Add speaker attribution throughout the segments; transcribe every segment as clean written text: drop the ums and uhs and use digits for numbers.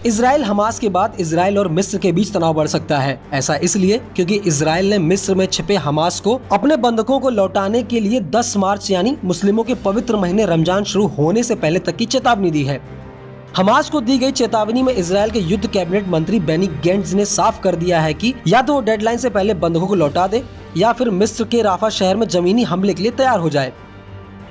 Speaker 1: Israel Hamas के बाद Israel और मिस्र के बीच तनाव बढ़ सकता है। ऐसा इसलिए क्योंकि इजराइल ने मिस्र में छिपे हमास को अपने बंधकों को लौटाने के लिए 10 मार्च यानी मुस्लिमों के पवित्र महीने रमजान शुरू होने से पहले तक की चेतावनी दी है। हमास को दी गई चेतावनी में इजराइल के युद्ध कैबिनेट मंत्री बेनी गेंट्स ने साफ कर दिया है कि या तो वो डेडलाइन से पहले बंधकों को लौटा दे या फिर मिस्र के राफा शहर में जमीनी हमले के लिए तैयार हो जाए।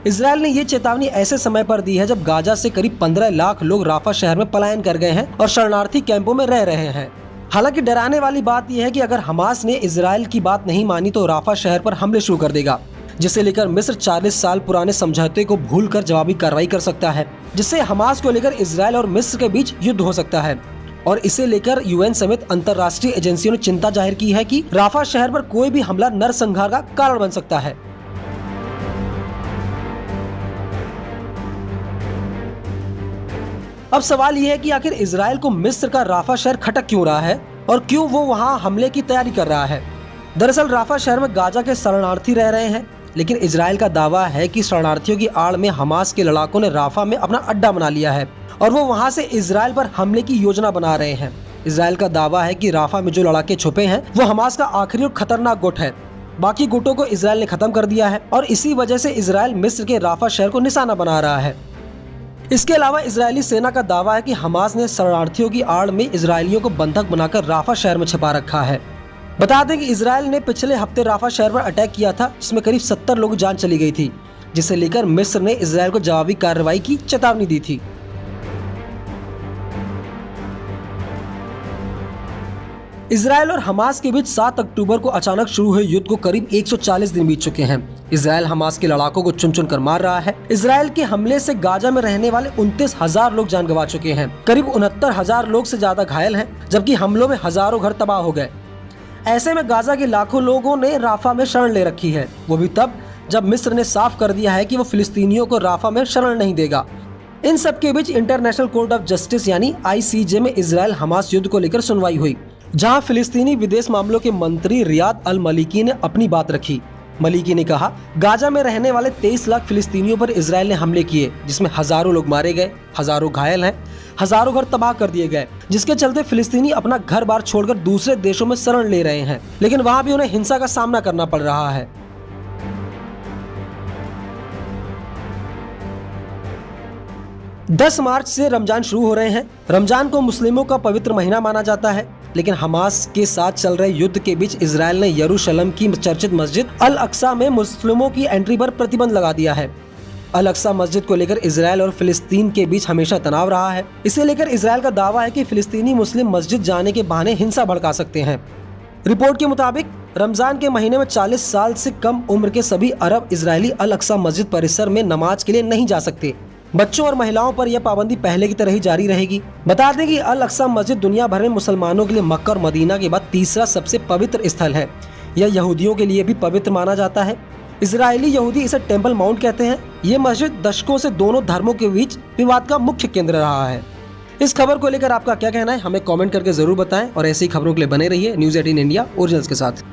Speaker 1: इजराइल ने ये चेतावनी ऐसे समय पर दी है जब गाजा से करीब 15 लाख लोग राफा शहर में पलायन कर गए हैं और शरणार्थी कैंपों में रह रहे हैं। हालांकि डराने वाली बात यह है कि अगर हमास ने इजराइल की बात नहीं मानी तो राफा शहर पर हमले शुरू कर देगा, जिसे लेकर मिस्र 40 साल पुराने समझौते को भूलकर जवाबी कार्रवाई कर सकता है, जिससे हमास को लेकर इजराइल और मिस्र के बीच युद्ध हो सकता है। और इसे लेकर यूएन समेत अंतर्राष्ट्रीय एजेंसियों ने चिंता जाहिर की है कि राफा शहर पर कोई भी हमला नरसंहार का कारण बन सकता है। अब सवाल यह है कि आखिर इजराइल को मिस्र का राफा शहर खटक क्यों रहा है और क्यों वो वहां हमले की तैयारी कर रहा है। दरअसल राफा शहर में गाजा के शरणार्थी रह रहे हैं, लेकिन इजराइल का दावा है कि शरणार्थियों की आड़ में हमास के लड़ाकों ने राफा में अपना अड्डा बना लिया है और वो वहां से इजराइल पर हमले की योजना बना रहे हैं। इजराइल का दावा है कि राफा में जो लड़ाके छुपे हैं वो हमास का आखिरी और खतरनाक गुट है। बाकी गुटों को इजराइल ने खत्म कर दिया है और इसी वजह से इजराइल मिस्र के राफा शहर को निशाना बना रहा है। इसके अलावा इजरायली सेना का दावा है कि हमास ने शरणार्थियों की आड़ में इजरायलियों को बंधक बनाकर राफा शहर में छिपा रखा है। बता दें कि इजराइल ने पिछले हफ्ते राफा शहर पर अटैक किया था, जिसमें करीब 70 लोगों की जान चली गई थी, जिसे लेकर मिस्र ने इजराइल को जवाबी कार्रवाई की चेतावनी दी थी। इजराइल और हमास के बीच 7 अक्टूबर को अचानक शुरू हुए युद्ध को करीब 140 दिन बीत चुके हैं। इजराइल हमास के लड़ाकों को चुन चुन कर मार रहा है। इजराइल के हमले से गाजा में रहने वाले 29,000 लोग जान गंवा चुके हैं। करीब 69,000 लोग से ज्यादा घायल हैं, जबकि हमलों में हजारों घर तबाह हो गए। ऐसे में गाजा के लाखों लोगों ने राफा में शरण ले रखी है, वो भी तब जब मिस्र ने साफ कर दिया है कि वो फिलिस्तीनियों को राफा में शरण नहीं देगा। इन सब के बीच इंटरनेशनल कोर्ट ऑफ जस्टिस यानी ICJ में इजराइल हमास युद्ध को लेकर सुनवाई हुई, जहां फिलिस्तीनी विदेश मामलों के मंत्री रियाद अल मलिकी ने अपनी बात रखी। मलिकी ने कहा, गाजा में रहने वाले 23 लाख फिलिस्तीनियों पर इजराइल ने हमले किए, जिसमें हजारों लोग मारे गए, हजारों घायल हैं, हजारों घर तबाह कर दिए गए, जिसके चलते फिलिस्तीनी अपना घर बार छोड़कर दूसरे देशों में शरण ले रहे हैं, लेकिन वहां भी उन्हें हिंसा का सामना करना पड़ रहा है। 10 मार्च से रमजान शुरू हो रहे हैं। रमजान को मुस्लिमों का पवित्र महीना माना जाता है, लेकिन हमास के साथ चल रहे युद्ध के बीच इजराइल ने यरूशलेम की चर्चित मस्जिद अल अक्सा में मुस्लिमों की एंट्री पर प्रतिबंध लगा दिया है। अल अक्सा मस्जिद को लेकर इजराइल और फिलिस्तीन के बीच हमेशा तनाव रहा है। इसे लेकर इजराइल का दावा है कि फिलिस्तीनी मुस्लिम मस्जिद जाने के बहाने हिंसा भड़का सकते हैं। रिपोर्ट के मुताबिक रमजान के महीने में 40 साल से कम उम्र के सभी अरब इजरायली अल अक्सा मस्जिद परिसर में नमाज के लिए नहीं जा सकते। बच्चों और महिलाओं पर यह पाबंदी पहले की तरह ही जारी रहेगी। बता दें कि अल अक्सा मस्जिद दुनिया भर में मुसलमानों के लिए मक्का और मदीना के बाद तीसरा सबसे पवित्र स्थल है। यह यहूदियों के लिए भी पवित्र माना जाता है। इजरायली यहूदी इसे टेम्पल माउंट कहते हैं। ये मस्जिद दशकों से दोनों धर्मों के बीच विवाद का मुख्य केंद्र रहा है। इस खबर को लेकर आपका क्या कहना है, हमें कमेंट करके जरूर बताएं और ऐसी खबरों के लिए बने रहिए न्यूज़ 18 इंडिया ओरिजिनल्स के साथ।